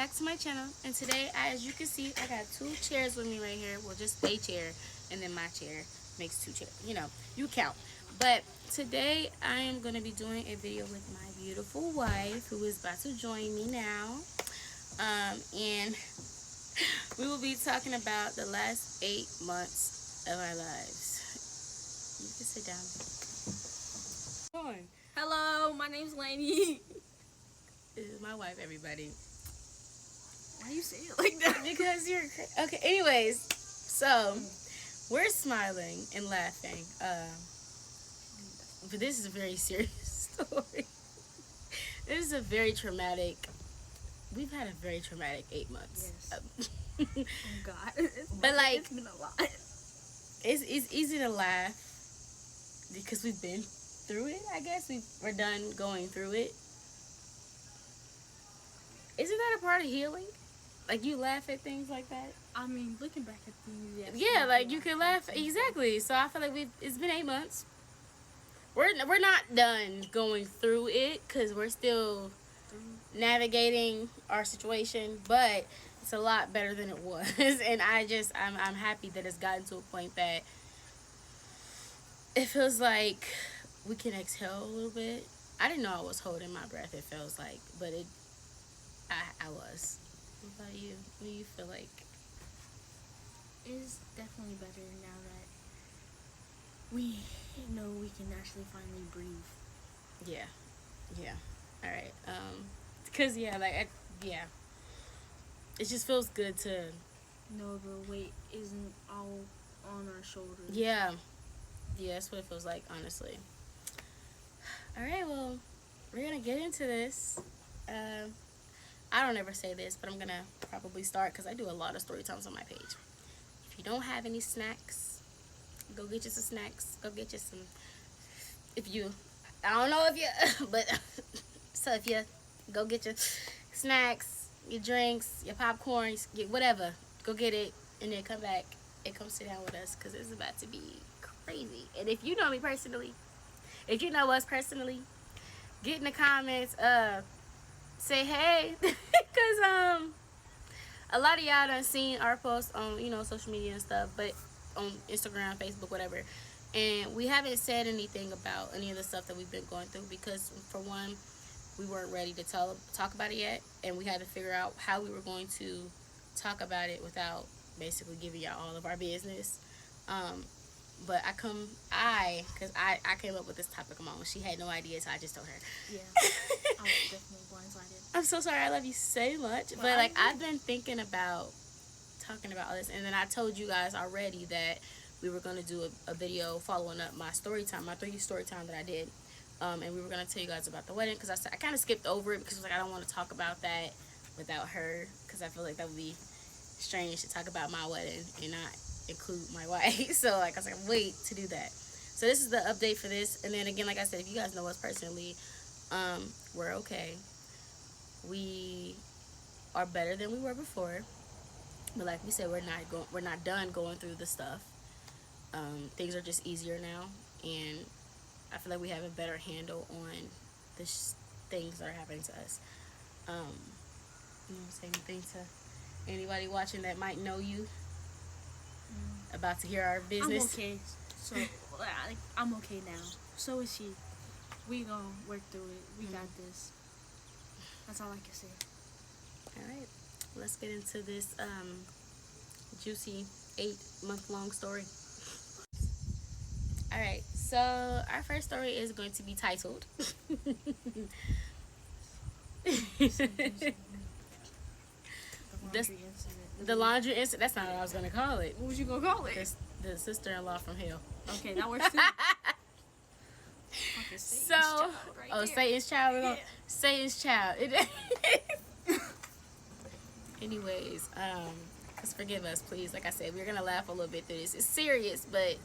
back to my channel, and today, as you can see, I got two chairs with me right here. Well, just a chair, and then my chair makes two chairs. You know, you count. But today, I am going to be doing a video with my beautiful wife, who is about to join me now. And we will be talking about the last 8 months of our lives. You can sit down. Hello, my name's Lainey. This is my wife, everybody. Why you say it like that? Because you're okay. Anyways, so we're smiling and laughing. But this is a very serious story. This is a very traumatic. We've had a very traumatic 8 months. Yes. Oh God. But like, it's been a lot. It's easy to laugh because we've been through it. I guess we're done going through it. Isn't that a part of healing? Like, you laugh at things like that? I mean, looking back at things, yes. Yeah, like you can laugh. Exactly. So I feel like it's been 8 months. We're not done going through it because we're still navigating our situation, but it's a lot better than it was. And I'm happy that it's gotten to a point that it feels like we can exhale a little bit. I didn't know I was holding my breath, it feels like, but I was. What about you? What do you feel like? It's definitely better now that we know we can actually finally breathe. Yeah. All right. Because it just feels good to know the weight isn't all on our shoulders. Yeah, that's what it feels like, honestly. All right, well, we're gonna get into this. I don't ever say this, but I'm gonna probably start because I do a lot of story times on my page. If you don't have any snacks, go get you some snacks. Go get you some. I don't know if you, but so if you go get your snacks, your drinks, your popcorn, get whatever, go get it, and then come back and come sit down with us because it's about to be crazy. And if you know me personally, if you know us personally, get in the comments. Say hey, because a lot of y'all done seen our posts on social media and stuff, but on Instagram, Facebook, whatever, and we haven't said anything about any of the stuff that we've been going through because, for one, we weren't ready to talk about it yet, and we had to figure out how we were going to talk about it without basically giving y'all all of our business. But because I came up with this topic of my own. She had no idea, so I just told her. Yeah, I was definitely blindsided. I'm so sorry. I love you so much. But I've been thinking about talking about all this, and then I told you guys already that we were going to do a video following up my story time, my 3D story time that I did. And we were going to tell you guys about the wedding because I kind of skipped over it because I was like, I don't want to talk about that without her because I feel like that would be strange to talk about my wedding and not include my wife. So I was like, wait to do that. So this is the update for this. And then again, like I said, if you guys know us personally, we're okay. We are better than we were before, but like we said, we're not done going through the stuff. Things are just easier now, and I feel like we have a better handle on the things that are happening to us. You want to say anything to anybody watching that might know you? About to hear our business. I'm okay. So I'm okay now. So is she. We gonna work through it. We got this. That's all I can say. All right. Let's get into this juicy 8-month-long story. All right. So our first story is going to be titled The laundry incident. That's not what I was gonna call it. What was you gonna call it? The sister-in-law from hell. Okay, that works too. Satan's child. Yeah. Satan's child. Anyways, just forgive us, please. Like I said, we're gonna laugh a little bit through this. It's serious, but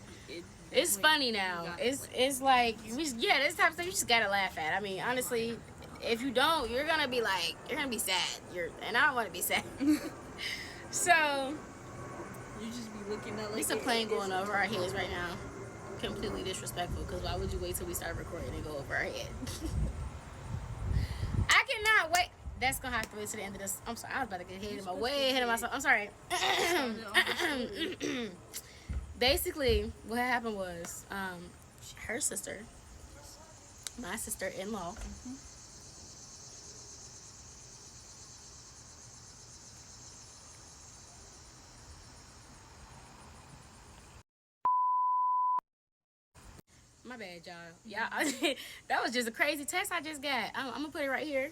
it's funny now. It's like this type of stuff you just gotta laugh at. I mean, honestly, if you don't, you're gonna be sad. And I don't want to be sad. So you just be looking at it's a plane going over our heads right now. Completely disrespectful, because why would you wait till we start recording and go over our head? I cannot wait. that's gonna have to wait to the end of this. I'm sorry, I was about to get ahead of my way ahead of myself. I'm sorry. Basically, what happened was, her sister, my sister-in-law, my bad, y'all. Y'all, that was just a crazy text I just got. I'm gonna put it right here.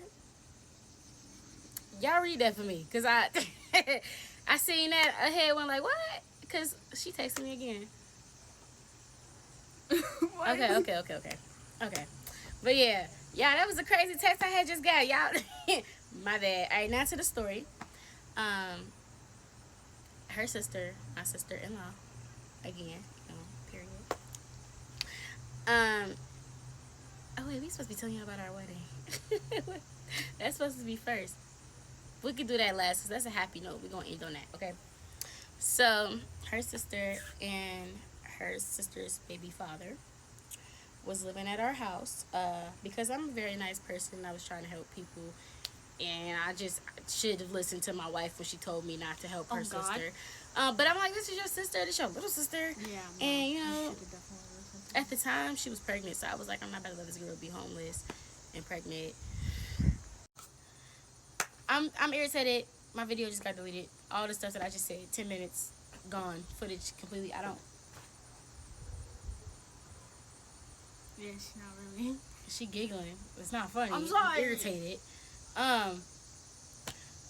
Y'all read that for me, cause I, I seen that ahead one like what? Cause she texted me again. Okay. But yeah, that was a crazy text I had just got. Y'all, my bad. All right, now to the story. Um, her sister, my sister-in-law, again, period. Um, oh wait, we supposed to be telling you about our wedding. That's supposed to be first. We could do that last, cause that's a happy note. We're gonna end on that, okay? So her sister and her sister's baby father was living at our house, because I'm a very nice person. I was trying to help people, and I just should have listened to my wife when she told me not to help her sister. But I'm like, this is your sister, this is your little sister. Yeah. And you at the time she was pregnant, so I was like, I'm not about to let this girl be homeless and pregnant. I'm irritated. My video just got deleted. All the stuff that I just said, 10 minutes gone, footage completely. I don't. Yeah, she's not really. She giggling. It's not funny. I'm sorry. I'm irritated. I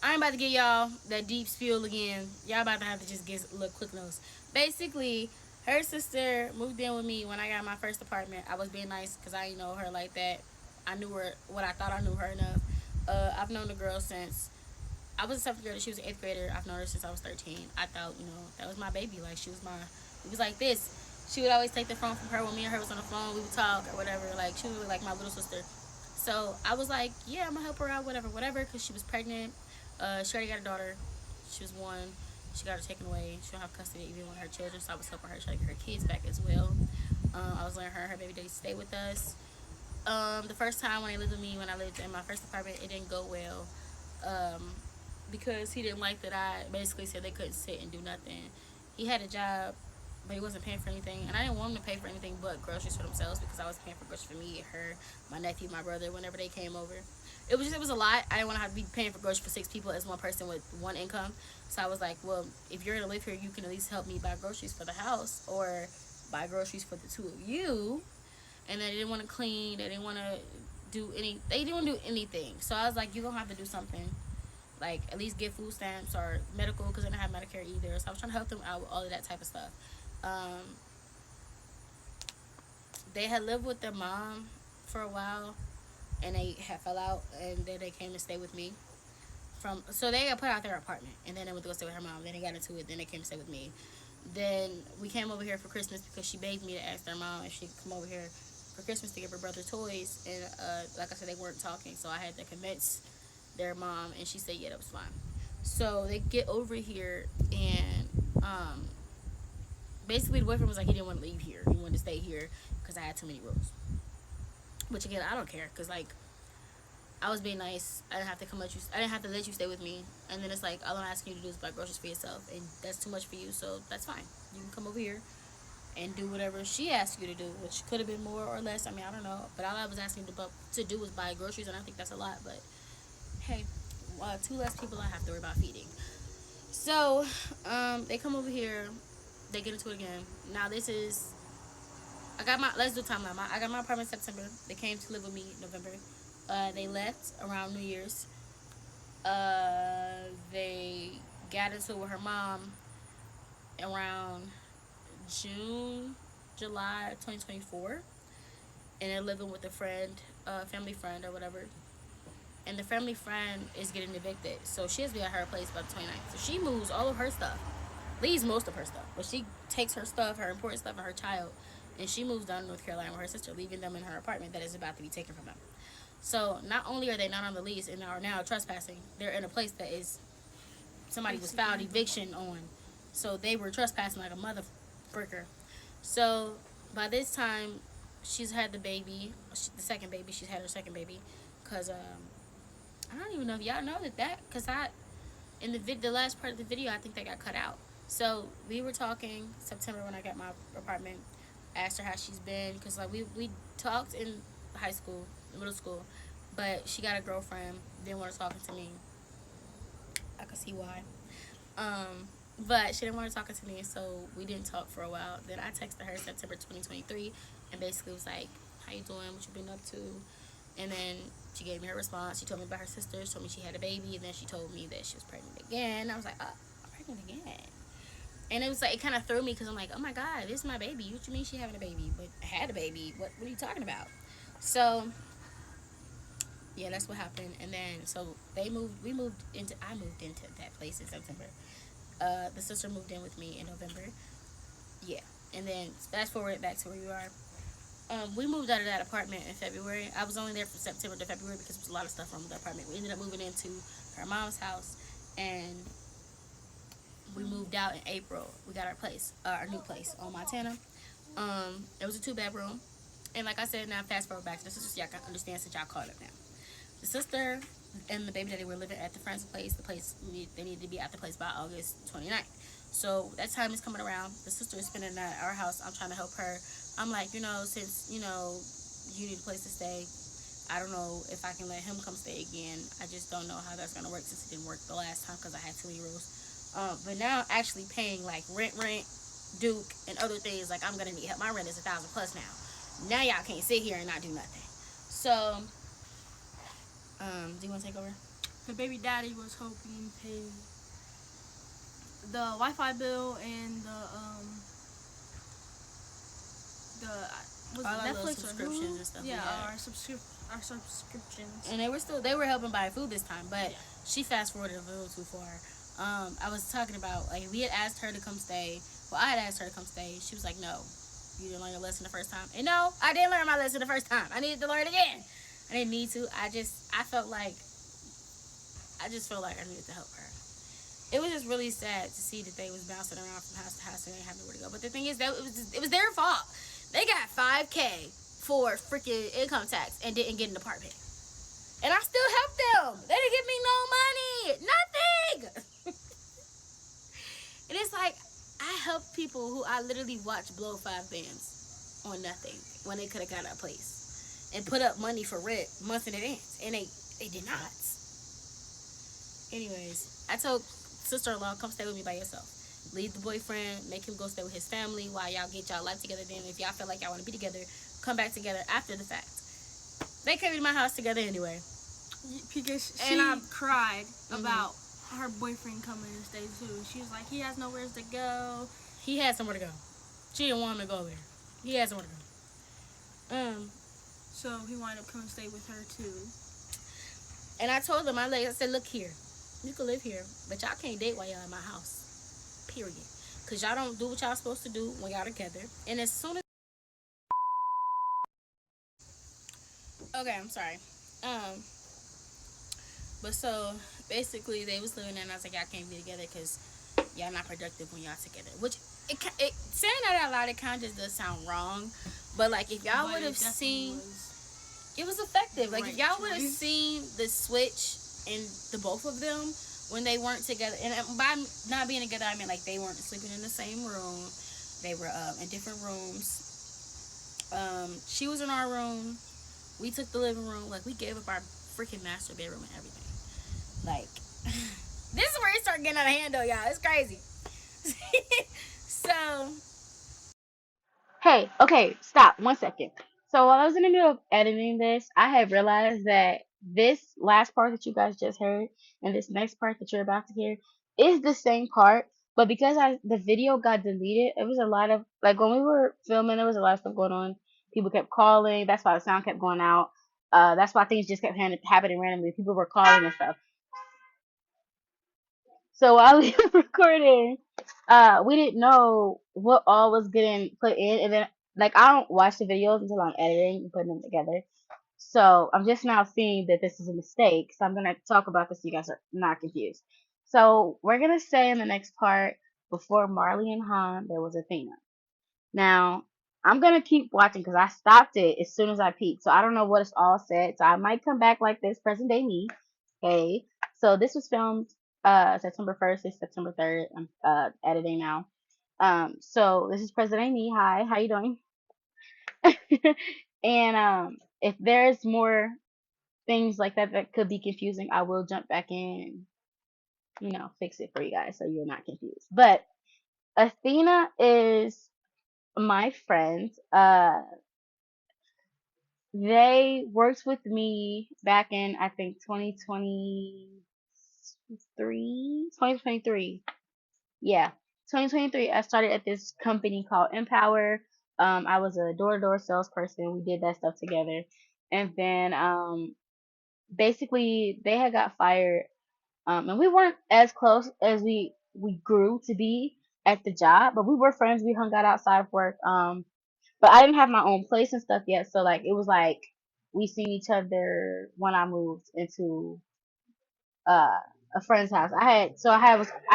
ain't about to get y'all that deep spiel again. Y'all about to have to just get a little quick notes. Basically, her sister moved in with me when I got my first apartment. I was being nice because I didn't know her like that. I knew her what I thought I knew her enough. I've known the girl since I was a 7th grader. She was an 8th grader. I've known her since I was 13. I thought, that was my baby. Like, she was my... It was like this. She would always take the phone from her when me and her was on the phone. We would talk or whatever. Like, she was like my little sister. So, I was like, yeah, I'm going to help her out, whatever, because she was pregnant. She already got a daughter. She was 1. She got her taken away. She don't have custody even with her children. So, I was helping her try to get her kids back as well. I was letting her and her baby daddy stay with us. The first time when they lived with me, when I lived in my first apartment, it didn't go well. Because he didn't like that I basically said they couldn't sit and do nothing. He had a job, but he wasn't paying for anything. And I didn't want him to pay for anything but groceries for themselves, because I was paying for groceries for me, her, my nephew, my brother, whenever they came over. It was a lot. I didn't want to have to be paying for groceries for 6 people as one person with 1 income. So I was like, well, if you're going to live here, you can at least help me buy groceries for the house or buy groceries for the 2 of you. And they didn't want to clean. They didn't want to they didn't want to do anything. So I was like, you're going to have to do something. Like, at least get food stamps or medical, because they didn't have Medicare either. So I was trying to help them out with all of that type of stuff. They had lived with their mom for a while, and they had fell out, and then they came to stay with me. So they got put out their apartment, and then they went to go stay with her mom. Then they got into it. Then they came to stay with me. Then we came over here for Christmas because she begged me to ask their mom if she could come over here for Christmas to give her brother toys. And like I said, they weren't talking, so I had to convince their mom, and she said yeah, that was fine. So they get over here, and basically the boyfriend was like, he didn't want to leave here, he wanted to stay here because I had too many rules. Which again, I don't care, because like, I was being nice. I didn't have to let you stay with me. And then it's like, all I'm asking you to do is buy groceries for yourself, and that's too much for you, so that's fine. You can come over here and do whatever she asked you to do, which could have been more or less. I mean, I don't know, but all I was asking you to do was buy groceries, and I think that's a lot. But hey, 2 less people I have to worry about feeding. So they come over here, they get into it again. Now this is, let's do timeline. I got my apartment in September. They came to live with me in November. They left around New Year's. They got into it with her mom around July 2024, and they're living with a friend, family friend or whatever. And the family friend is getting evicted, so she has to be at her place by the 29th. So she moves all of her stuff, leaves most of her stuff, but she takes her stuff, her important stuff, and her child, and she moves down to North Carolina with her sister, leaving them in her apartment that is about to be taken from them. So not only are they not on the lease and are now trespassing, they're in a place that is somebody was filed eviction on. So they were trespassing like a mother fricker. So by this time, she's had the baby, the second baby. She's had her second baby because I don't even know if y'all know that because in the last part of the video, I think they got cut out. So we were talking September when I got my apartment. Asked her how she's been because like we talked in high school, middle school, but she got a girlfriend. Didn't want to talk to me. I could see why. But she didn't want to talk to me, so we didn't talk for a while. Then I texted her September 2023 and basically was like, "How you doing? What you been up to?" And then she gave me her response. She told me about her sister. She told me she had a baby, and then she told me that she was pregnant again. I was like, I'm pregnant again. And it was like, it kind of threw me because I'm like, oh my God, this is my baby. What you mean she having a baby? But had a baby. What are you talking about? So, yeah, that's what happened. And then, so I moved into that place in September. The sister moved in with me in November. Yeah. And then, fast forward back to where we are. We moved out of that apartment in February. I was only there from September to February because there was a lot of stuff wrong with the apartment. We ended up moving into her mom's house, and we moved out in April. We got our new place on Montana. It was a 2 bedroom, and like I said, now fast forward back to the sisters. Y'all can understand since y'all caught up now. The sister and the baby daddy were living at the friend's place. They needed to be at the place by August 29th. So that time is coming around. The sister is spending at our house. I'm trying to help her. I'm like, since you need a place to stay, I don't know if I can let him come stay again. I just don't know how that's gonna work since it didn't work the last time because I had 2 year-olds. But now actually paying like rent, Duke, and other things, like I'm gonna need help. My rent is 1,000 plus now. Now y'all can't sit here and not do nothing. So, do you want to take over? The baby daddy was hoping to pay the Wi-Fi bill and the was All it our little Netflix or subscriptions Hulu? and stuff. Yeah, Yeah, our subscriptions. and they were helping buy food this time, but Yeah. she fast forwarded a little too far. I was talking about like we had asked her to come stay. Well, I had asked her to come stay. She was like, "No, you didn't learn your lesson the first time." And no, I didn't learn my lesson the first time. I needed to learn again. I didn't need to. I just felt like I needed to help her. It was just really sad to see that they was bouncing around from house to house and they didn't have nowhere to go. But the thing is that it was their fault. They got $5K for freaking income tax and didn't get an apartment. And I still helped them. They didn't give me no money. Nothing. And it's like, I help people who I literally watch blow 5 bands on nothing when they could have got a place and put up money for rent months in advance. And they did not. Anyways, I told sister-in-law, come stay with me by yourself. Leave the boyfriend, make him go stay with his family while y'all get y'all life together. Then if y'all feel like y'all want to be together, come back together after the fact. They came to my house together anyway. Because she cried about her boyfriend coming to stay too. She was like, he has nowhere to go. He had somewhere to go. She didn't want him to go there. He had somewhere to go. So he wanted to come stay with her too. And I told him, I said, look here. You can live here, but y'all can't date while y'all in my house. Period. Because y'all don't do what y'all supposed to do when y'all together. And as soon as... Okay, I'm sorry. But so, basically, they was living there, and I was like, y'all can't be together because y'all not productive when y'all together. Which, saying that out loud, it kind of just does sound wrong. But, like, if y'all would have seen... It was effective. Like, if y'all would have seen the switch in the both of them when they weren't together, and by not being together, I mean, like, they weren't sleeping in the same room. They were in different rooms. She was in our room. We took the living room. Like, we gave up our freaking master bedroom and everything. Like, this is where it started getting out of hand, though, y'all. It's crazy. So, hey, okay, stop 1 second. So while I was in the middle of editing this, I had realized that this last part that you guys just heard and this next part that you're about to hear is the same part, but because the video got deleted, it was a lot of like when we were filming, there was a lot of stuff going on. People kept calling. That's why the sound kept going out. That's why things just kept happening randomly. People were calling and stuff. So while we were recording, we didn't know what all was getting put in, and then like I don't watch the videos until I'm editing and putting them together. So I'm just now seeing that this is a mistake. So I'm gonna talk about this so you guys are not confused. So we're gonna say in the next part, before Marley and Han, there was Athena. Now I'm gonna keep watching because I stopped it as soon as I peeked. So I don't know what it's all said. So I might come back like this present day me Hey, so this was filmed September 1st. It's September 3rd. I'm editing now. So this is President Amy. Hi, how you doing? And if there's more things like that that could be confusing, I will jump back in, fix it for you guys so you're not confused. But Athena is my friend. They worked with me back in I think 2023. Yeah, 2023. I started at this company called Empower. I was a door-to-door salesperson. We did that stuff together, and then basically they had got fired. And we weren't as close as we grew to be at the job, but we were friends. We hung out outside of work. But I didn't have my own place and stuff yet, so like it was like we seen each other when I moved into uh a friend's house. I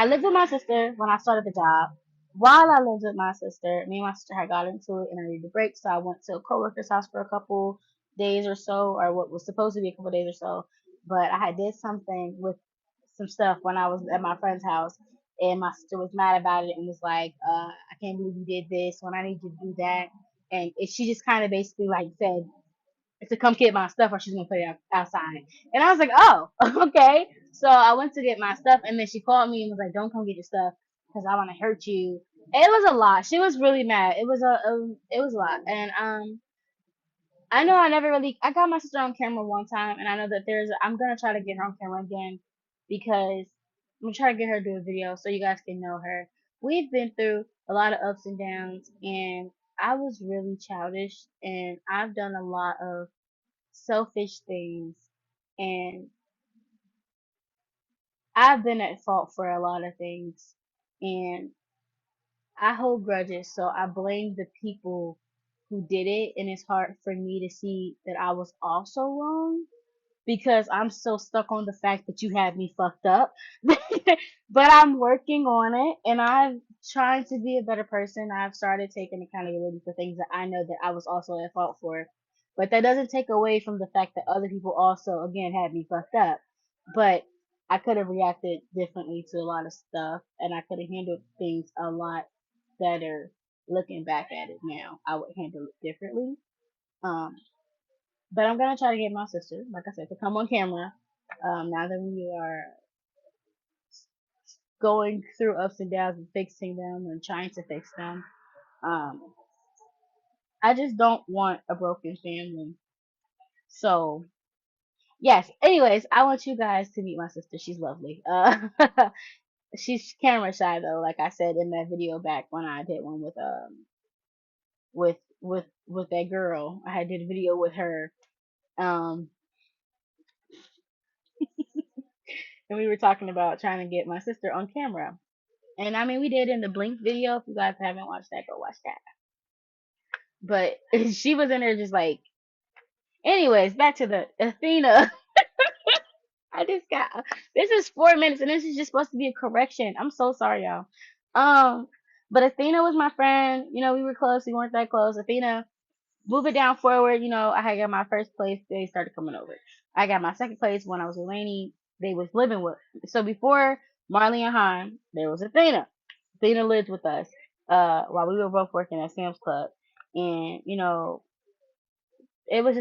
lived with my sister when I started the job. While I lived with my sister, me and my sister had got into it and I needed a break, so I went to a coworker's house for a couple days or so, or what was supposed to be a couple days or so. But I had did something with some stuff when I was at my friend's house, and my sister was mad about it and was like, "I can't believe you did this when I need you to do that." And she just kind of basically like said, to come get my stuff or she's gonna put it outside. And I was like, oh, okay. So I went to get my stuff and then she called me and was like, don't come get your stuff because I want to hurt you. It was a lot. She was really mad. It was a lot. And I know I got my sister on camera one time and I know that I'm gonna try to get her on camera again because I'm gonna try to get her to do a video so you guys can know her. We've been through a lot of ups and downs and I was really childish and I've done a lot of selfish things, and I've been at fault for a lot of things, and I hold grudges, so I blame the people who did it, and it's hard for me to see that I was also wrong because I'm so stuck on the fact that you had me fucked up. But I'm working on it and I'm trying to be a better person. I've started taking accountability for things that I know that I was also at fault for. But that doesn't take away from the fact that other people also, again, had me fucked up. But I could have reacted differently to a lot of stuff and I could have handled things a lot better looking back at it now. I would handle it differently. Um, but I'm gonna try to get my sister, like I said, to come on camera. Now that we are going through ups and downs and fixing them and trying to fix them, um, I just don't want a broken family. So yes. Anyways, I want you guys to meet my sister. She's lovely. She's camera shy though, like I said in that video back when I did one with with that girl. I had did a video with her. Um, and we were talking about trying to get my sister on camera. And I mean, we did in the Blink video. If you guys haven't watched that, go watch that. But she was in there just like, anyways, back to the Athena. I just got, this is 4 minutes and this is just supposed to be a correction. I'm so sorry, y'all. Um, but Athena was my friend. You know, we were close. We weren't that close. Athena, moving down forward, I had got my first place. They started coming over. I got my second place when I was with Lainey. They was living with. So before Marley and Han, there was Athena. Athena lived with us while we were both working at Sam's Club, and it was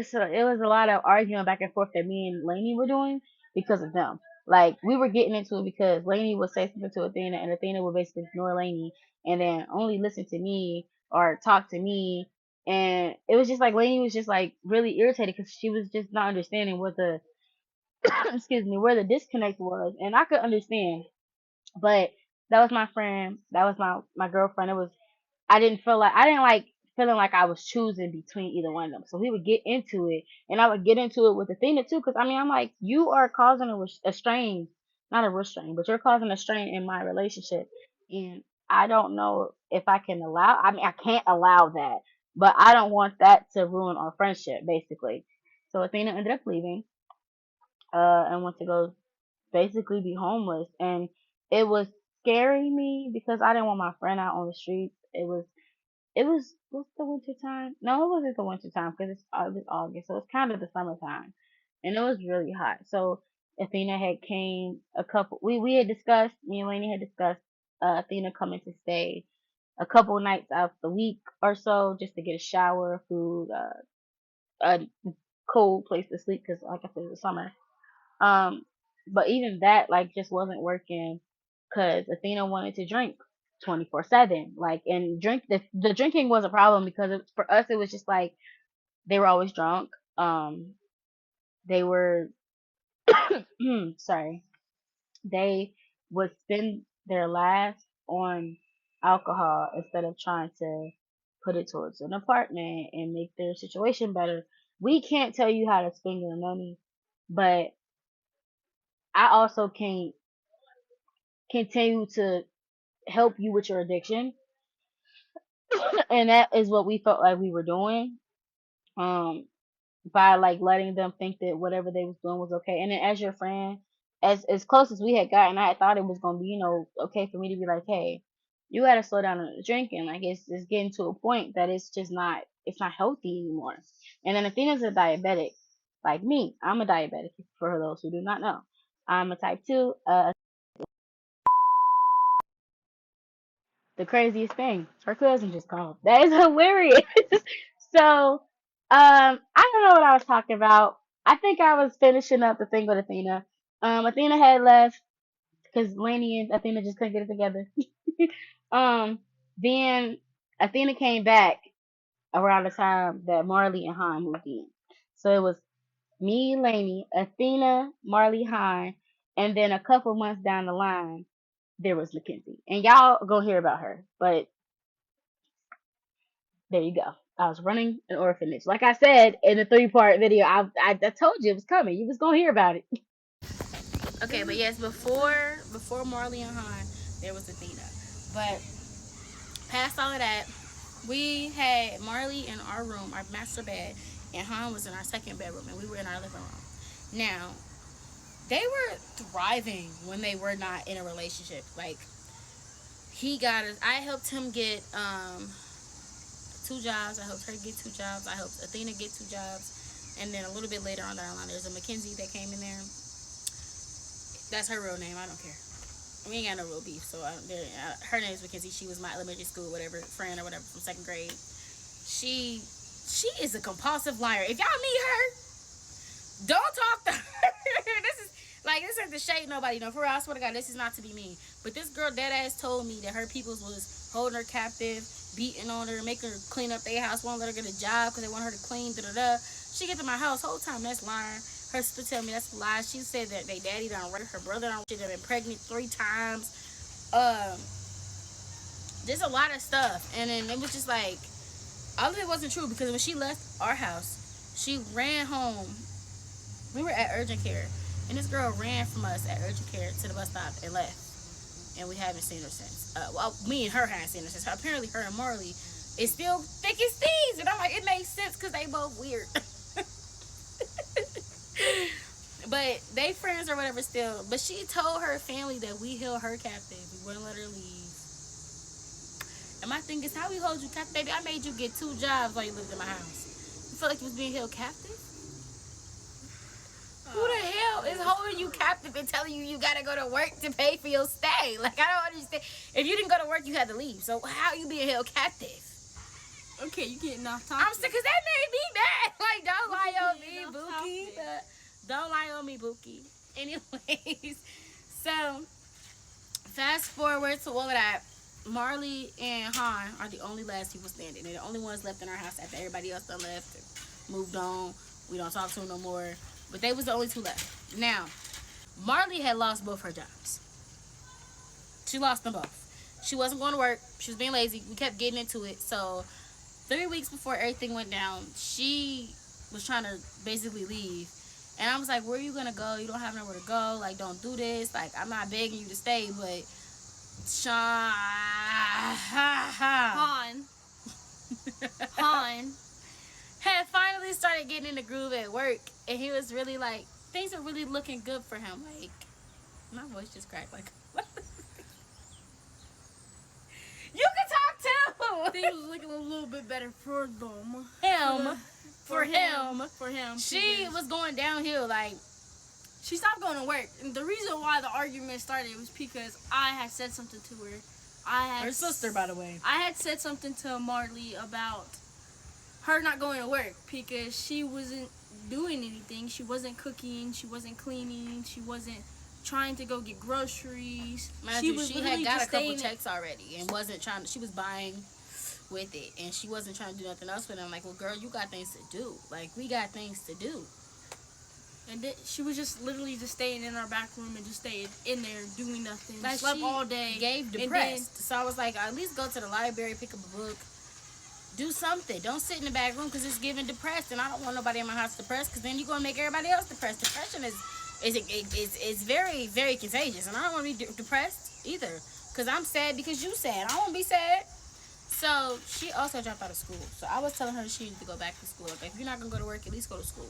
a lot of arguing back and forth that me and Lainey were doing because of them. Like we were getting into it because Lainey would say something to Athena, and Athena would basically ignore Lainey, and then only listen to me or talk to me. And it was just like Lainey was just like really irritated because she was just not understanding what the excuse me, where the disconnect was, and I could understand, but that was my friend, that was my girlfriend. It was I didn't like feeling like I was choosing between either one of them. So we would get into it, and I would get into it with Athena too, because I mean I'm like, you are causing a strain, not a restraint, but you're causing a strain in my relationship, and I don't know if I can allow. I mean I can't allow that, but I don't want that to ruin our friendship, basically. So Athena ended up leaving, and went to go basically be homeless, and it was scaring me because I didn't want my friend out on the streets. It was what's the winter time? No, it wasn't the winter time because it was August, so it's kind of the summertime, and it was really hot. So Athena had came a couple. We had discussed. Me and Lainey had discussed Athena coming to stay a couple nights out the week or so just to get a shower, food, a cold place to sleep because, like I said, it was summer. Um, but even that like just wasn't working because Athena wanted to drink 24/7. Like, and the drinking was a problem because for us it was just like they were always drunk. They were sorry. They would spend their last on alcohol instead of trying to put it towards an apartment and make their situation better. We can't tell you how to spend your money, but I also can't continue to help you with your addiction. And that is what we felt like we were doing. Um, by like letting them think that whatever they was doing was okay. And then as your friend, as close as we had gotten, I thought it was gonna be, okay for me to be like, hey, you gotta slow down on the drinking. Like it's getting to a point that it's not healthy anymore. And then Athena's a diabetic, like me. I'm a diabetic for those who do not know. I'm a type two. The craziest thing, her cousin just called. That is hilarious. So, I don't know what I was talking about. I think I was finishing up the thing with Athena. Athena had left because Lainey and Athena just couldn't get it together. um, then Athena came back around the time that Marley and Han moved in. So it was me, Lainey, Athena, Marley, Han, and then a couple months down the line, there was Mackenzie. And y'all gonna hear about her. But there you go. I was running an orphanage. Like I said in the 3-part video, I told you it was coming. You was gonna hear about it. Okay, but yes, before Marley and Han, there was Athena. But past all of that, we had Marley in our room, our master bed, and Han was in our second bedroom, and we were in our living room. Now, they were thriving when they were not in a relationship. Like, I helped him get 2 jobs. I helped her get 2 jobs. I helped Athena get 2 jobs. And then a little bit later on down the line, there's a Mackenzie that came in there. That's her real name. I don't care. We ain't got no real beef. So her name is Mackenzie. She was my elementary school, whatever, friend or whatever from second grade. She is a compulsive liar. If y'all meet her, don't talk to her. This isn't to shade nobody. No, for real, I swear to God, this is not to be mean. But this girl dead ass told me that her peoples was holding her captive, beating on her, making her clean up their house, won't let her get a job because they want her to clean. Da da da. She get to my house whole time. That's lying. Her sister tell me that's a lie. She said that they daddy done raped her brother. She done been pregnant 3 times. There's a lot of stuff, and then it was just like all of it wasn't true because when she left our house, she ran home. We were at urgent care, and this girl ran from us at urgent care to the bus stop and left. And we haven't seen her since. Me and her haven't seen her since. Apparently, her and Marley is still thick as thieves. And I'm like, it makes sense because they both weird. But they friends or whatever still. But she told her family that we held her captive. We wouldn't let her leave. And my thing is, how we hold you captive? Baby, I made you get 2 jobs while you lived in my house. You feel like you was being held captive? Who the hell is holding you captive and telling you gotta go to work to pay for your stay? Like, I don't understand. If you didn't go to work, you had to leave. So how you being held captive? Okay, you getting off topic. I'm sick because that made me mad. Like, don't lie on me, Bookie. Don't lie on me, Bookie. Anyways, so fast forward to all of that. Marley and Han are the only last people standing. They're the only ones left in our house after everybody else done left, moved on. We don't talk to them no more. But they was the only 2 left. Now, Marley had lost both her jobs. She lost them both. She wasn't going to work. She was being lazy. We kept getting into it. So 3 weeks before everything went down, she was trying to basically leave. And I was like, where are you going to go? You don't have nowhere to go. Like, don't do this. Like, I'm not begging you to stay, but Han had finally started getting in the groove at work. And he was really like, things are really looking good for him. Like, my voice just cracked. Like, you can talk too. Things was looking a little bit better for them. For him. For him. She was going downhill. Like, she stopped going to work. And the reason why the argument started was because I had said something to her. Her sister, by the way. I had said something to Marley about her not going to work because she wasn't doing anything. She wasn't cooking. She wasn't cleaning. She wasn't trying to go get groceries. She had got a couple checks already and wasn't trying to. She was buying with it, and she wasn't trying to do nothing else with them. Like, well, girl, you got things to do. Like, we got things to do. And she was just literally just staying in our back room and just staying in there doing nothing. Like, slept she all day. Gave depressed. So I was like, at least go to the library, pick up a book, do something. Don't sit in the back room because it's giving depressed, and I don't want nobody in my house depressed because then you're gonna make everybody else depressed. Depression is very, very contagious, and I don't want to be depressed either because I'm sad because you sad. I won't be sad. So she also dropped out of school. So I was telling her she needed to go back to school. Like, if you're not gonna go to work, at least go to school.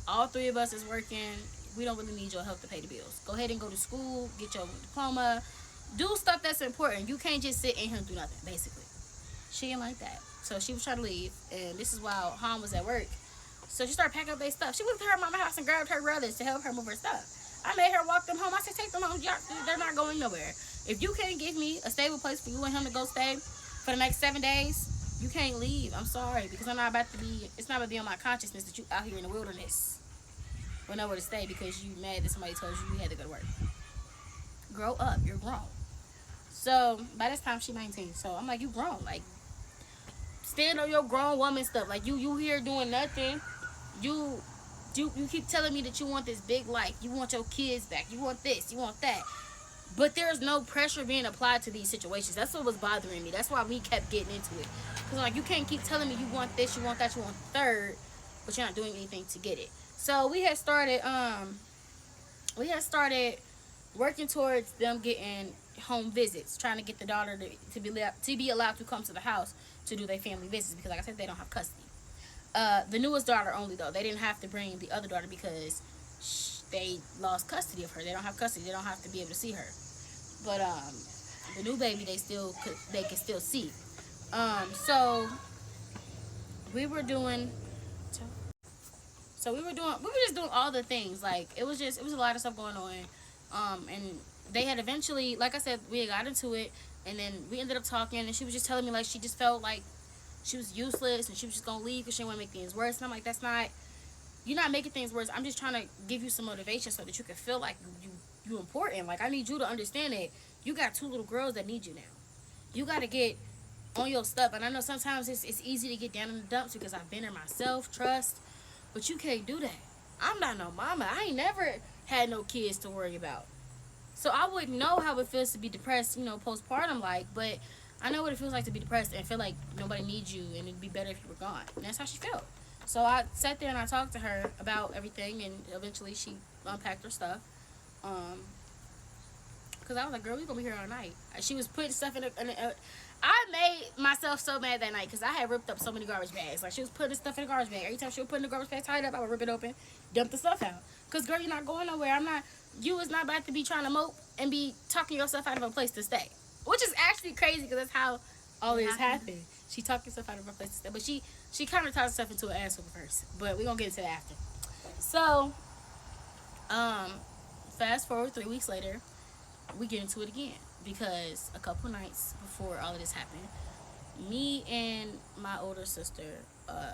All three of us is working. We don't really need your help to pay the bills. Go ahead and go to school, get your diploma, do stuff that's important. You can't just sit in here and do nothing, basically. She didn't like that. So she was trying to leave, and this is while Han was at work. So she started packing up their stuff. She went to her mama's house and grabbed her brothers to help her move her stuff. I made her walk them home. I said, take them home. They're not going nowhere. If you can't give me a stable place for you and him to go stay for the next 7 days, you can't leave. I'm sorry, because it's not about to be on my consciousness that you out here in the wilderness with nowhere to stay because you mad that somebody told you had to go to work. Grow up. You're grown. So by this time she 19. So I'm like, you grown. Like, stand on your grown woman stuff. Like, you here doing nothing. You keep telling me that you want this big life. You want your kids back. You want this. You want that. But there's no pressure being applied to these situations. That's what was bothering me. That's why we kept getting into it. Because, like, you can't keep telling me you want this, you want that, you want third, but you're not doing anything to get it. So we had started working towards them getting home visits, trying to get the daughter to be allowed to come to the house to do their family visits because, like I said, they don't have custody. The newest daughter only, though. They didn't have to bring the other daughter because they lost custody of her. They don't have custody. They don't have to be able to see her. But the new baby, they can still see. So we were doing. We were just doing all the things. Like, it was a lot of stuff going on. And they had eventually, like I said, we had got into it, and then we ended up talking, and she was just telling me, like, she just felt like she was useless, and she was just gonna leave because she didn't want to make things worse. And I'm like, you're not making things worse. I'm just trying to give you some motivation so that you can feel like you important. Like, I need you to understand that you got 2 little girls that need you now. You got to get on your stuff. And I know sometimes it's easy to get down in the dumps because I've been there myself, trust. But you can't do that. I'm not no mama. I ain't never had no kids to worry about. So I wouldn't know how it feels to be depressed, postpartum like. But I know what it feels like to be depressed and feel like nobody needs you and it'd be better if you were gone. And that's how she felt. So I sat there and I talked to her about everything, and eventually she unpacked her stuff. Because I was like, girl, we gonna be here all night. She was putting stuff in I made myself so mad that night because I had ripped up so many garbage bags. Like, she was putting stuff in the garbage bag. Every time she would put in the garbage bag tied up, I would rip it open, dump the stuff out. Because, girl, you're not going nowhere. You is not about to be trying to mope and be talking yourself out of a place to stay. Which is actually crazy because that's how all this happened. She talked herself out of a place to stay. But she kind of talked herself into an asshole first. But we're going to get into that after. So, fast forward 3 weeks later, we get into it again. Because a couple nights before all of this happened, me and my older sister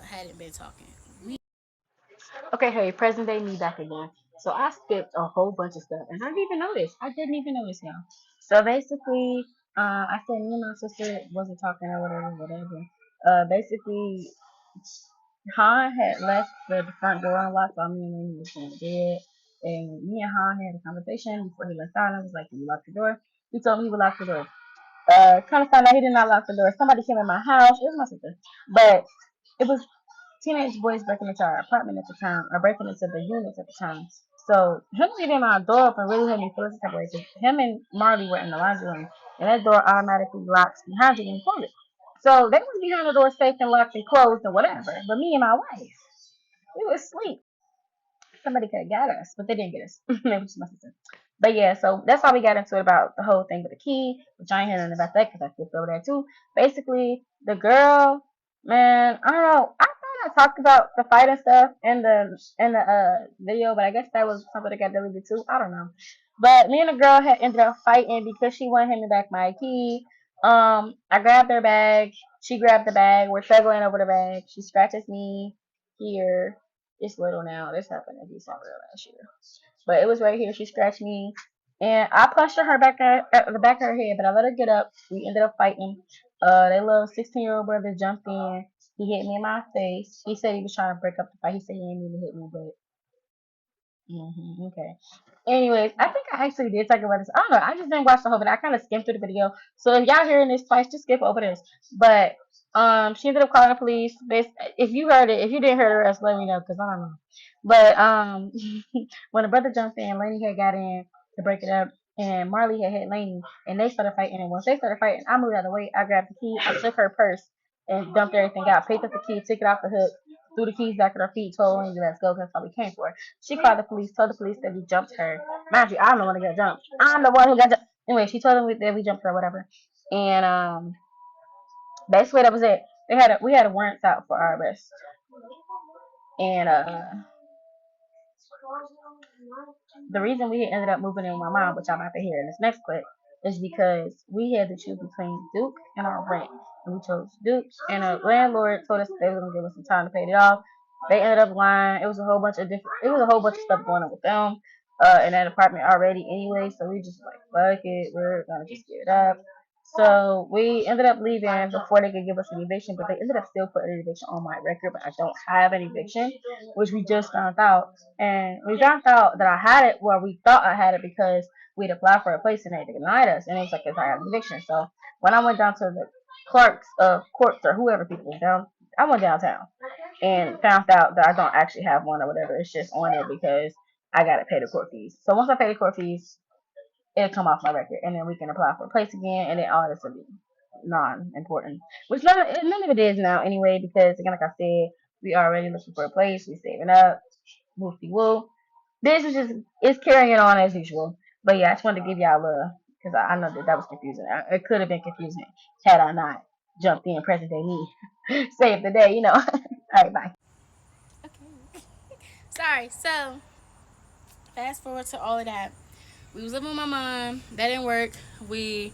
hadn't been talking. Okay, hey, present day me back again. So I skipped a whole bunch of stuff, and I didn't even notice. I didn't even notice, y'all. So basically, I said me and my sister wasn't talking or whatever. Basically, Han had left the front door unlocked while me and Winnie was in bed. And me and Han had a conversation before he left out. I was like, "Can you lock the door?" He told me he would lock the door. Kind of found out he did not lock the door. Somebody came in my house. It was my sister. But it was teenage boys breaking into our apartment at the time, or breaking into the units at the time. So him leaving my door open really made me feel some type of way. 'Cause him and Marley were in the laundry room, and that door automatically locks behind you when you close it. So they was behind the door safe and locked and closed and whatever. But me and my wife, we was asleep. Somebody could have got us, but they didn't get us. Maybe just my sister. But yeah, so that's how we got into it about the whole thing with the key, which I ain't hearing nothing about that because I flipped over there too. Basically, the girl, man, I don't know. I found of talked about the fight and stuff in the video, but I guess that was something that got deleted too. I don't know. But me and the girl had ended up fighting because she wanted him to back my key. I grabbed her bag. She grabbed the bag. We're struggling over the bag. She scratches me here. It's little now. This happened in December last year. But it was right here. She scratched me. And I punched her back at the back of her head, but I let her get up. We ended up fighting. That little 16-year-old brother jumped in. He hit me in my face. He said he was trying to break up the fight. He said he didn't mean to hit me, but okay. Anyways, I think I actually did talk about this. I don't know. I just didn't watch the whole video. I kind of skimmed through the video. So if y'all hearing this twice, just skip over this. But she ended up calling the police. If you heard it, if you didn't hear the rest, let me know because I don't know. But when the brother jumped in, Lainey had got in to break it up, and Marley had hit Lainey, and they started fighting. And once they started fighting, I moved out of the way. I grabbed the key. I took her purse and dumped everything out. Picked up the key, took it off the hook, threw the keys back at her feet, told Lainey, "Let's go." That's all we came for. She called the police, told the police that we jumped her. Mind you, I'm the one who got jumped. I'm the one who got jumped. Anyway, she told them that we jumped her or whatever. And basically that was it. We had a warrants out for our arrest. And the reason we ended up moving in with my mom, which I'm about to hear in this next clip, is because we had to choose between Duke and our rent. And we chose Duke. And the landlord told us they were gonna give us some time to pay it off. They ended up lying. It was a whole bunch of stuff going on with them in that apartment already anyway. So we just like, fuck it, we're gonna just give it up. So we ended up leaving before they could give us an eviction, but they ended up still putting an eviction on my record, but I don't have an eviction, which we just found out. And we found out that I had it, well, we thought I had it because we'd applied for a place and they denied us. And it was like, if I had an eviction. So when I went down to the clerks of courts or whoever people was down, I went downtown and found out that I don't actually have one or whatever. It's just on it because I got to pay the court fees. So once I pay the court fees, it'll come off my record, and then we can apply for a place again, and then all this will be non-important. Which none of it is now anyway, because again, like I said, we already looking for a place, we saving up, woofy woo. This is just it's carrying on as usual. But yeah, I just wanted to give y'all a little because I know that was confusing. It could have been confusing had I not jumped in present day me, saved the day, All right, bye. Okay. Sorry. So, fast forward to all of that. We was living with my mom. That didn't work. We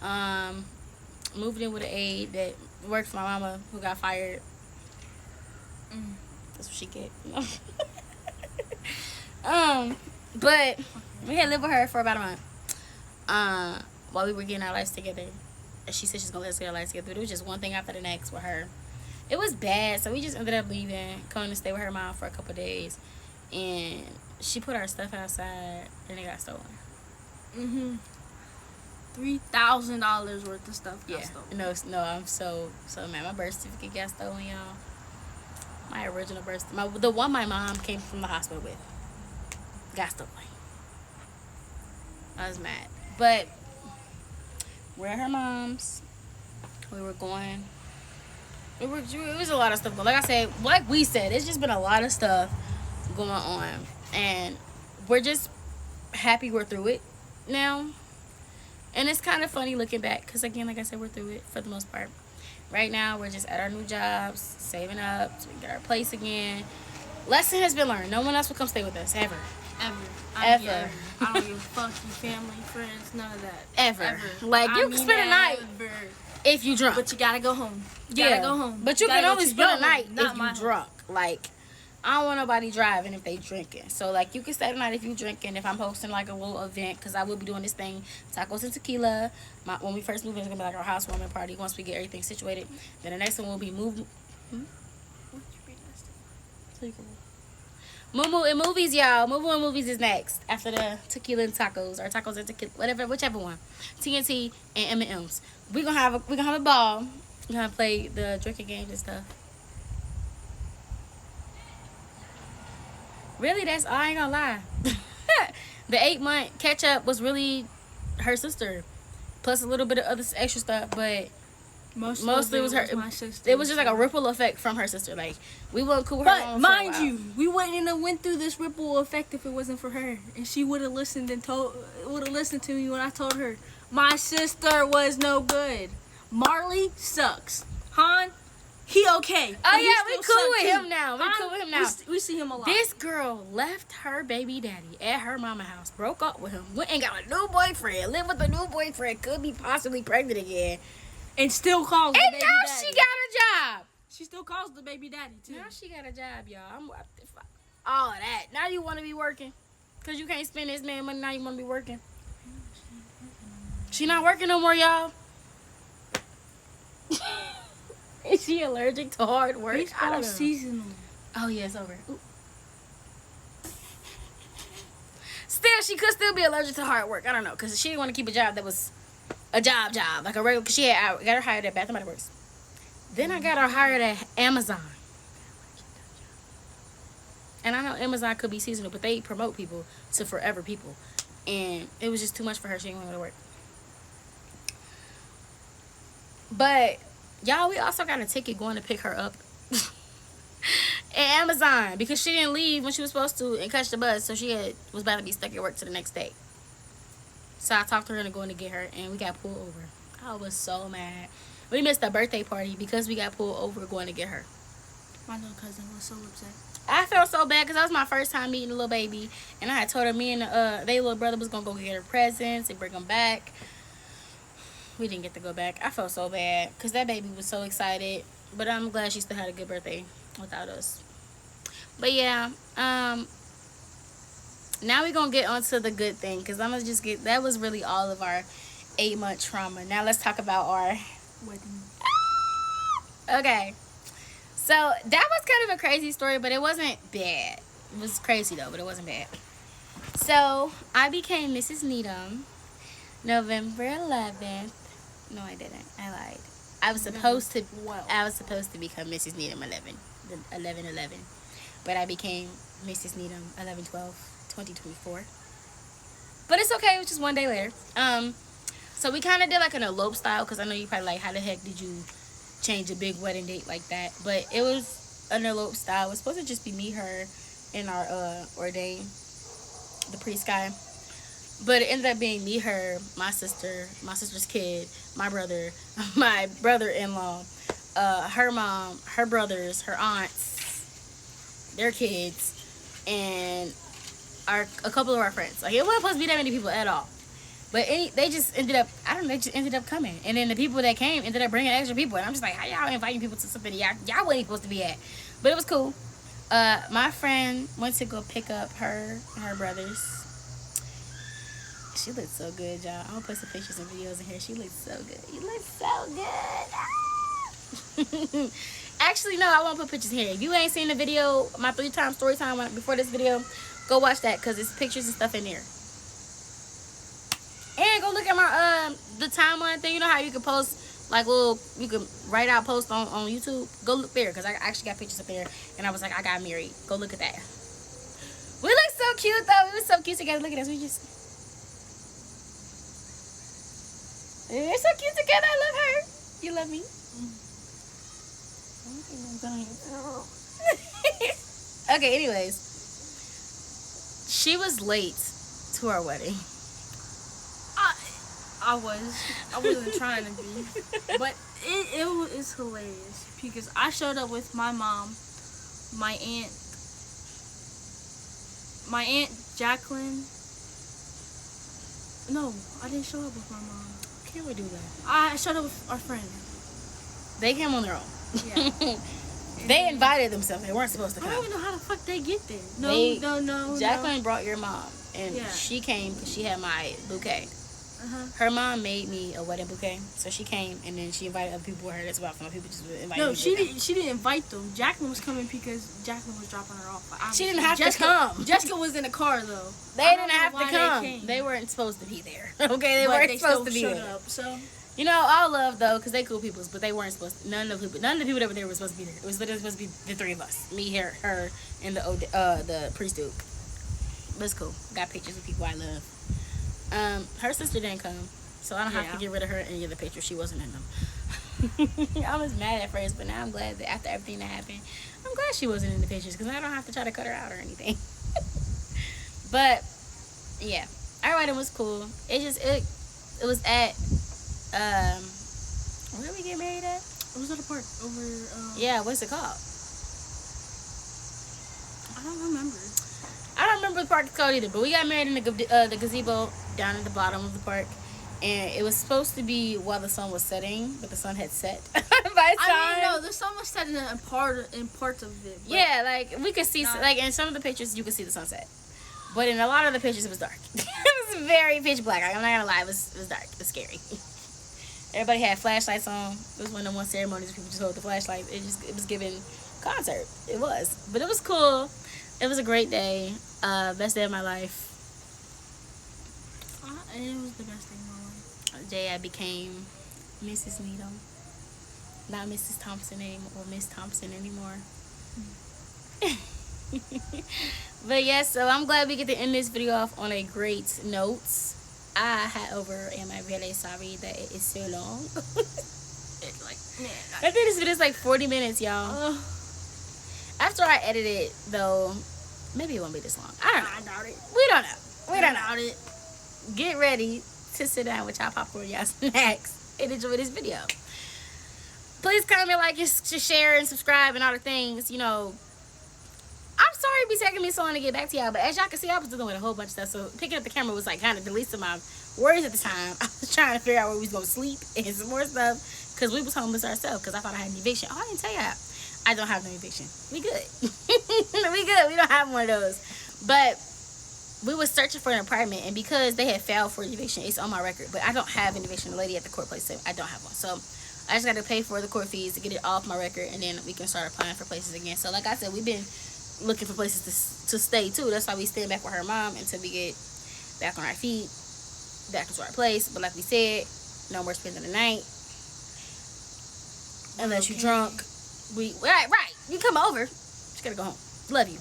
moved in with an aide that worked for my mama who got fired. That's what she get. But we had lived with her for about a month. While we were getting our lives together. And she said she's gonna let us get our lives together. But it was just one thing after the next with her. It was bad, so we just ended up leaving, coming to stay with her mom for a couple of days. And she put our stuff outside and it got stolen. $3,000 worth of stuff got stolen. No, I'm so mad. My birth certificate got stolen, y'all. My original birth certificate, the one my mom came from the hospital with, got stolen. I was mad, but we're at her mom's. We were going. It was a lot of stuff. Like I said, like we said, it's just been a lot of stuff going on, and we're just happy we're through it now. And it's kind of funny looking back because, again, like I said, we're through it for the most part. Right now, we're just at our new jobs, saving up so we can get our place again. Lesson has been learned. No one else will come stay with us, ever. I don't give a fuck, you family, friends, none of that. Ever. Like, you can spend a night if you drunk. But you gotta go home. You gotta go home. But you can only spend a night if you drunk. Like, I don't want nobody driving if they drinking. So, like, you can stay tonight if you drinking. If I'm hosting, like, a little event, because I will be doing this thing, tacos and tequila. When we first move in, it's going to be like our housewarming party once we get everything situated. Then the next one will be Moo and movies, y'all. Moo and movies is next. After the tequila and tacos, or tacos and tequila, whichever one. TNT and M&M's. We're going to have a ball. We're going to play the drinking games and stuff. Really, I ain't gonna lie. The 8-month catch up was really her sister, plus a little bit of other extra stuff, but mostly it was her. My sister. It was just like a ripple effect from her sister. Like, we weren't cool with her. But mind you, we wouldn't have went through this ripple effect if it wasn't for her, and she would have listened to me when I told her my sister was no good. Marley sucks. Han, He okay. Oh But he yeah, we still cool with suck, him too. now. We cool with him now. We see him a lot. This girl left her baby daddy at her mama house, broke up with him, went and got a new boyfriend, lived with a new boyfriend, could be possibly pregnant again, and still calls the and baby now daddy. she got a job. She still calls the baby daddy too. Now she got a job, y'all. All of that. Now you want to be working, cause you can't spend this man money. Now you want to be working. She not working no more, y'all. Is she allergic to hard work? I don't know. Seasonal. Oh yeah, it's over. Ooh. Still, she could still be allergic to hard work. I don't know, cause she didn't want to keep a job that was a job, like a regular. Cause she had got her hired at Bath and Body Works. Then I got her hired at Amazon. And I know Amazon could be seasonal, but they promote people to forever people, and it was just too much for her. She didn't want to go to work. But y'all, we also got a ticket going to pick her up at Amazon because she didn't leave when she was supposed to and catch the bus, so she was about to be stuck at work to the next day. So I talked to her into going to get her, and we got pulled over. I was so mad. We missed the birthday party because we got pulled over going to get her. My little cousin was so upset. I felt so bad because that was my first time meeting the little baby, and I had told her me and their little brother was gonna go get her presents and bring them back. We didn't get to go back. I felt so bad because that baby was so excited, but I'm glad she still had a good birthday without us. But yeah, now we're gonna get on to the good thing, because I'm gonna just get, that was really all of our 8-month trauma. Now let's talk about our Wedding. Okay, so that was kind of a crazy story, but it wasn't bad. It was crazy though, but it wasn't bad. So I became Mrs. Needham November 11th. No, I didn't. I lied. I was supposed to. I was supposed to become Mrs. Needham 11/11, but I became Mrs. Needham 11/12/2024. But it's okay. It was just one day later. So we kind of did like an elope style, because I know you probably like, how the heck did you change a big wedding date like that? But it was an elope style. It was supposed to just be me, her, and our ordained, the priest guy. But it ended up being me, her, my sister's kid, my brother, my brother-in-law, her mom, her brothers, her aunts, their kids, and a couple of our friends. Like, it wasn't supposed to be that many people at all. But they just ended up, I don't know, they just ended up coming. And then the people that came ended up bringing extra people. And I'm just like, how y'all inviting people to something y'all wasn't supposed to be at? But it was cool. My friend went to go pick up her and her brothers. She looks so good, y'all. I'm gonna put some pictures and videos in here. She looks so good. You look so good. Actually, no, I won't put pictures in here. If you ain't seen the video, my 3-time story time before this video, go watch that, because it's pictures and stuff in there. And go look at my the timeline thing. You know how you can post like you can write out posts on YouTube? Go look there, because I actually got pictures up there, and I was like, I got married. Go look at that. We look so cute though. We were so cute together. Look at us. We're so cute together. I love her. You love me? Okay, anyways. She was late to our wedding. I wasn't trying to be. But it was hilarious, because I showed up with my mom, my aunt Jacqueline. No, I didn't show up with my mom. Can't we do that? I showed up with our friend. They came on their own. Yeah. They invited themselves. They weren't supposed to come. I don't even know how the fuck they get there. No. Jacqueline brought your mom, and Yeah. she came because she had my bouquet. Uh-huh. Her mom made me a wedding bouquet, so she came, and then she invited other people with her as well. Some people just invited No, me. she didn't invite them. Jacqueline was coming because Jacqueline was dropping her off. She didn't have to come. Jessica was in the car though. They didn't have to come. They weren't supposed to be there. Okay, they weren't supposed to be there. Up, so. You know, all love though, because they cool peoples, but they weren't supposed to. None of the people that were there were supposed to be there. It was literally supposed to be the 3 of us, me, her, and the priest dude. But it's cool. Got pictures of people I love. Her sister didn't come, so I don't have to get rid of her in any of the pictures. She wasn't in them. I was mad at first, but now I'm glad that after everything that happened, I'm glad she wasn't in the pictures, because I don't have to try to cut her out or anything. But yeah, our wedding was cool. It was at where did we get married at? Was that a park over? Yeah, what's it called? I don't remember. I don't remember what the park is called either, but we got married in the gazebo down at the bottom of the park. And it was supposed to be while the sun was setting, but the sun had set by the time. I mean, no, the sun was setting in parts of it. Yeah, like we could see, like in some of the pictures, you could see the sunset, but in a lot of the pictures, it was dark. It was very pitch black. I'm not gonna lie, it was dark. It was scary. Everybody had flashlights on. It was one of the ceremonies where people just hold the flashlight. It was giving concert. It was, but it was cool. It was a great day. Best day of my life. It was the best thing in my life. The day I became Mrs. Needham, not Mrs. Thompson anymore, or Miss Thompson anymore. But yes, so I'm glad we get to end this video off on a great note. I am I really sorry that it is so long. It's like, I think this video is like 40 minutes, y'all. After I edit it, though, maybe it won't be this long. I don't know. I doubt it. We don't know. We don't know. Doubt it. Get ready to sit down with y'all popcorn, y'all snacks, and enjoy this video. Please comment, like, share, and subscribe, and all the things. You know, I'm sorry it be taking me so long to get back to y'all, but as y'all can see, I was doing a whole bunch of stuff, so picking up the camera was like kind of the least of my worries at the time. I was trying to figure out where we was going to sleep and some more stuff, because we was homeless ourselves, because I thought I had an eviction. Oh, I didn't tell y'all. I don't have no eviction. We good. We good. We don't have one of those. But we was searching for an apartment, and because they had filed for eviction, it's on my record, but I don't have an eviction. The lady at the court place said I don't have one, so I just got to pay for the court fees to get it off my record, and then we can start applying for places again. So like I said, we've been looking for places to stay too. That's why we staying back with her mom until we get back on our feet, back into our place. But like we said, no more spending the night unless you drunk. Right, you come over, just gotta go home. Love you.